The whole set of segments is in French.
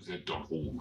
Vous êtes dans le rouge.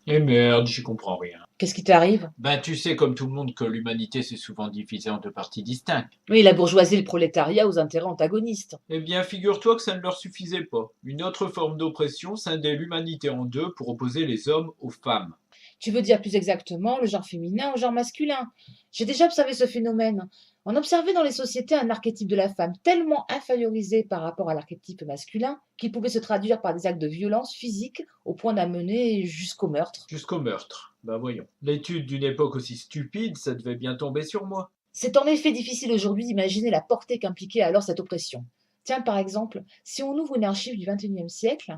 Eh merde, j'y comprends rien. Qu'est-ce qui t'arrive? Ben tu sais comme tout le monde que l'humanité s'est souvent divisée en deux parties distinctes. Oui, la bourgeoisie et le prolétariat aux intérêts antagonistes. Eh bien figure-toi que ça ne leur suffisait pas. Une autre forme d'oppression scindait l'humanité en deux pour opposer les hommes aux femmes. Tu veux dire plus exactement le genre féminin au genre masculin. J'ai déjà observé ce phénomène. On observait dans les sociétés un archétype de la femme tellement infériorisé par rapport à l'archétype masculin qu'il pouvait se traduire par des actes de violence physique au point d'amener jusqu'au meurtre. Jusqu'au meurtre. Ben voyons. L'étude d'une époque aussi stupide, ça devait bien tomber sur moi. C'est en effet difficile aujourd'hui d'imaginer la portée qu'impliquait alors cette oppression. Tiens, par exemple, si on ouvre une archive du XXIe siècle,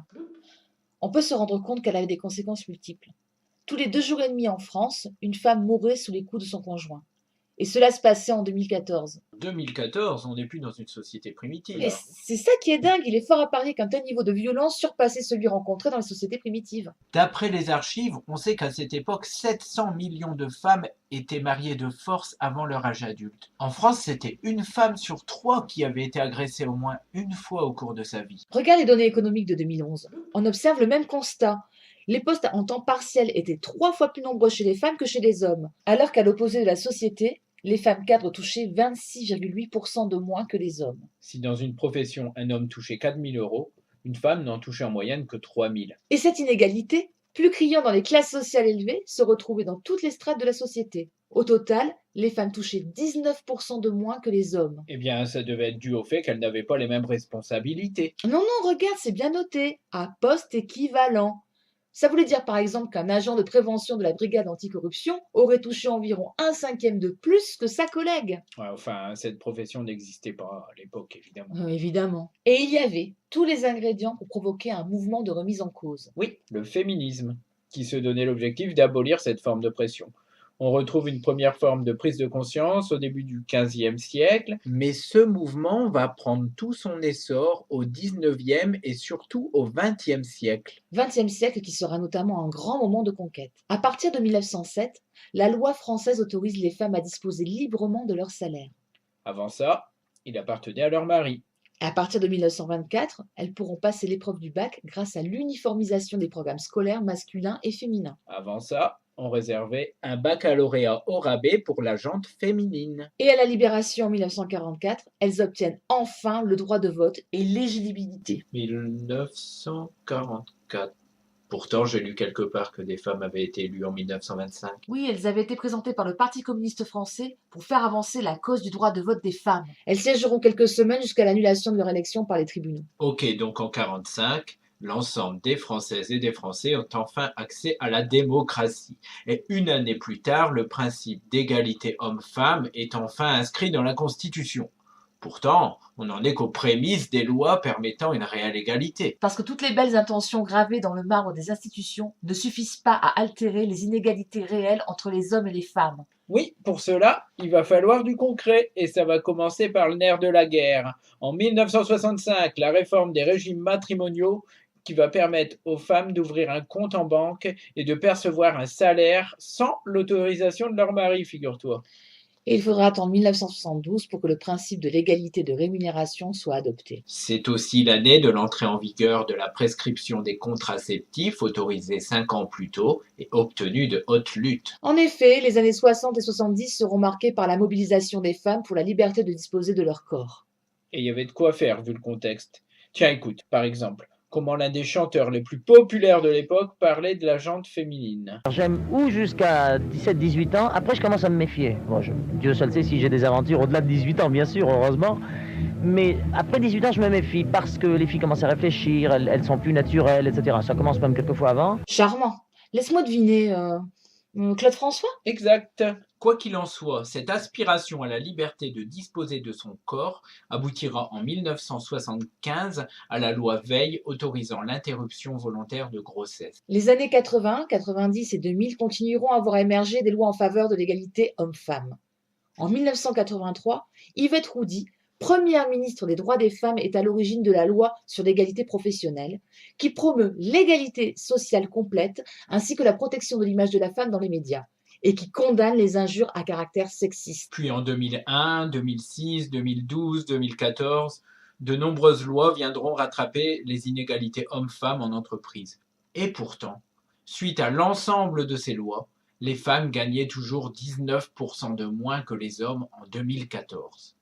on peut se rendre compte qu'elle avait des conséquences multiples. Tous les 2 jours et demi en France, une femme mourait sous les coups de son conjoint. Et cela se passait en 2014. En 2014, on n'est plus dans une société primitive. Et c'est ça qui est dingue, il est fort à parier qu'un tel niveau de violence surpassait celui rencontré dans les sociétés primitives. D'après les archives, on sait qu'à cette époque, 700 millions de femmes étaient mariées de force avant leur âge adulte. En France, c'était une femme sur trois qui avait été agressée au moins une fois au cours de sa vie. Regarde les données économiques de 2011. On observe le même constat. Les postes en temps partiel étaient 3 fois plus nombreux chez les femmes que chez les hommes, alors qu'à l'opposé de la société, les femmes cadres touchaient 26,8% de moins que les hommes. Si dans une profession, un homme touchait 4 000 euros, une femme n'en touchait en moyenne que 3 000. Et cette inégalité, plus criant dans les classes sociales élevées, se retrouvait dans toutes les strates de la société. Au total, les femmes touchaient 19% de moins que les hommes. Eh bien, ça devait être dû au fait qu'elles n'avaient pas les mêmes responsabilités. Non, non, regarde, c'est bien noté, à poste équivalent. Ça voulait dire par exemple qu'un agent de prévention de la brigade anticorruption aurait touché environ 1/5 de plus que sa collègue. Ouais, enfin, cette profession n'existait pas à l'époque, évidemment. Évidemment. Et il y avait tous les ingrédients pour provoquer un mouvement de remise en cause. Oui, le féminisme, qui se donnait l'objectif d'abolir cette forme d'oppression. On retrouve une première forme de prise de conscience au début du XVe siècle, mais ce mouvement va prendre tout son essor au XIXe et surtout au XXe siècle. 20e siècle qui sera notamment un grand moment de conquête. À partir de 1907, la loi française autorise les femmes à disposer librement de leur salaire. Avant ça, il appartenait à leur mari. À partir de 1924, elles pourront passer l'épreuve du bac grâce à l'uniformisation des programmes scolaires masculins et féminins. Avant ça, on réservait un baccalauréat au rabais pour la gente féminine. Et à la Libération en 1944, elles obtiennent enfin le droit de vote et l'éligibilité. 1944. Pourtant, j'ai lu quelque part que des femmes avaient été élues en 1925. Oui, elles avaient été présentées par le Parti communiste français pour faire avancer la cause du droit de vote des femmes. Elles siégeront quelques semaines jusqu'à l'annulation de leur élection par les tribunaux. Ok, donc en 1945, l'ensemble des Françaises et des Français ont enfin accès à la démocratie. Et une année plus tard, le principe d'égalité homme-femme est enfin inscrit dans la Constitution. Pourtant, on n'en est qu'aux prémices des lois permettant une réelle égalité. Parce que toutes les belles intentions gravées dans le marbre des institutions ne suffisent pas à altérer les inégalités réelles entre les hommes et les femmes. Oui, pour cela, il va falloir du concret, et ça va commencer par le nerf de la guerre. En 1965, la réforme des régimes matrimoniaux qui va permettre aux femmes d'ouvrir un compte en banque et de percevoir un salaire sans l'autorisation de leur mari, figure-toi. Et il faudra attendre 1972 pour que le principe de l'égalité de rémunération soit adopté. C'est aussi l'année de l'entrée en vigueur de la prescription des contraceptifs, autorisée 5 ans plus tôt et obtenue de haute lutte. En effet, les années 60 et 70 seront marquées par la mobilisation des femmes pour la liberté de disposer de leur corps. Et il y avait de quoi faire vu le contexte. Tiens, écoute, par exemple, comment l'un des chanteurs les plus populaires de l'époque parlait de la gente féminine. J'aime ou jusqu'à 17-18 ans, après je commence à me méfier. Bon, Dieu seul sait si j'ai des aventures au-delà de 18 ans, bien sûr, heureusement. Mais après 18 ans, je me méfie parce que les filles commencent à réfléchir, elles sont plus naturelles, etc. Ça commence même quelques fois avant. Charmant. Laisse-moi deviner, Claude François? Exact. Quoi qu'il en soit, cette aspiration à la liberté de disposer de son corps aboutira en 1975 à la loi Veil autorisant l'interruption volontaire de grossesse. Les années 80, 90 et 2000 continueront à voir émerger des lois en faveur de l'égalité homme-femme. En 1983, Yvette Roudy, première ministre des droits des femmes, est à l'origine de la loi sur l'égalité professionnelle, qui promeut l'égalité sociale complète ainsi que la protection de l'image de la femme dans les médias, et qui condamne les injures à caractère sexiste. Puis en 2001, 2006, 2012, 2014, De nombreuses lois viendront rattraper les inégalités hommes-femmes en entreprise. Et pourtant, suite à l'ensemble de ces lois, les femmes gagnaient toujours 19% de moins que les hommes en 2014.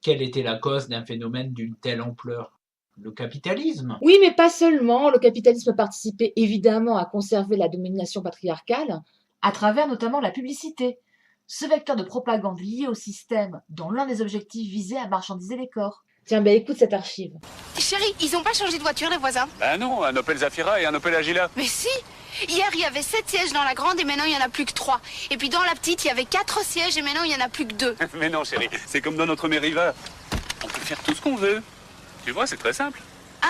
Quelle était la cause d'un phénomène d'une telle ampleur? Le capitalisme? Oui, mais pas seulement. Le capitalisme participait évidemment à conserver la domination patriarcale, à travers notamment la publicité, ce vecteur de propagande lié au système dont l'un des objectifs visait à marchandiser les corps. Tiens, écoute cette archive. Chérie, ils ont pas changé de voiture, les voisins? Ben non, un Opel Zafira et un Opel Agila. Mais si! Hier, il y avait 7 sièges dans la grande et maintenant, il y en a plus que 3. Et puis dans la petite, il y avait 4 sièges et maintenant, il y en a plus que 2. Mais non, chérie, c'est comme dans notre Meriva. On peut faire tout ce qu'on veut. Tu vois, c'est très simple. Ah,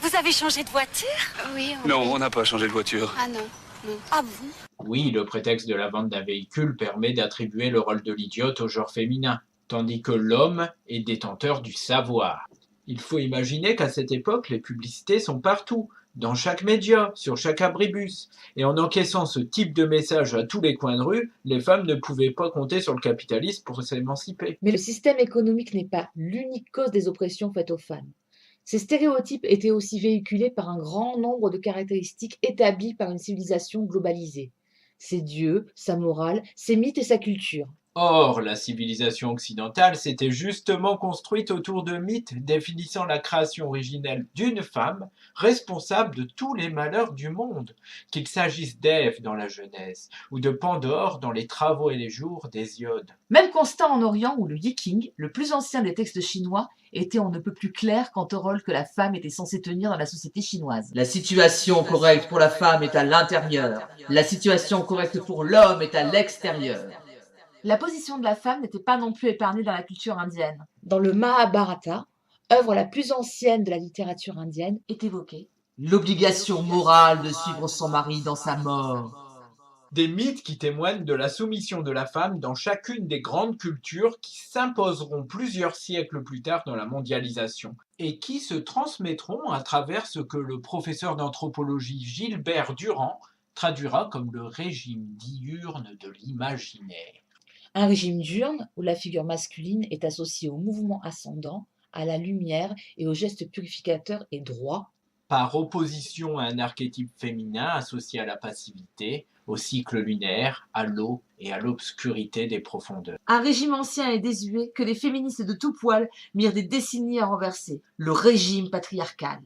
vous avez changé de voiture? Oui. Non, on n'a pas changé de voiture. Ah non, non. Ah bon? Oui, le prétexte de la vente d'un véhicule permet d'attribuer le rôle de l'idiote au genre féminin, tandis que l'homme est détenteur du savoir. Il faut imaginer qu'à cette époque, les publicités sont partout, dans chaque média, sur chaque abribus. Et en encaissant ce type de message à tous les coins de rue, les femmes ne pouvaient pas compter sur le capitalisme pour s'émanciper. Mais le système économique n'est pas l'unique cause des oppressions faites aux femmes. Ces stéréotypes étaient aussi véhiculés par un grand nombre de caractéristiques établies par une civilisation globalisée. Ses dieux, sa morale, ses mythes et sa culture. Or, la civilisation occidentale s'était justement construite autour de mythes définissant la création originelle d'une femme responsable de tous les malheurs du monde, qu'il s'agisse d'Ève dans la Genèse ou de Pandore dans les Travaux et les Jours d'Hésiode. Même constat en Orient où le Yiking, le plus ancien des textes chinois, était on ne peut plus clair quant au rôle que la femme était censée tenir dans la société chinoise. La situation correcte pour la femme est à l'intérieur. La situation correcte pour l'homme est à l'extérieur. La position de la femme n'était pas non plus épargnée dans la culture indienne. Dans le Mahabharata, œuvre la plus ancienne de la littérature indienne, est évoquée L'obligation morale de suivre son mari dans sa mort. Des mythes qui témoignent de la soumission de la femme dans chacune des grandes cultures qui s'imposeront plusieurs siècles plus tard dans la mondialisation et qui se transmettront à travers ce que le professeur d'anthropologie Gilbert Durand traduira comme le régime diurne de l'imaginaire. un régime diurne où la figure masculine est associée au mouvement ascendant, à la lumière et au geste purificateur et droit, par opposition à un archétype féminin associé à la passivité, au cycle lunaire, à l'eau et à l'obscurité des profondeurs. un régime ancien et désuet que les féministes de tout poil mirent des décennies à renverser, le régime patriarcal.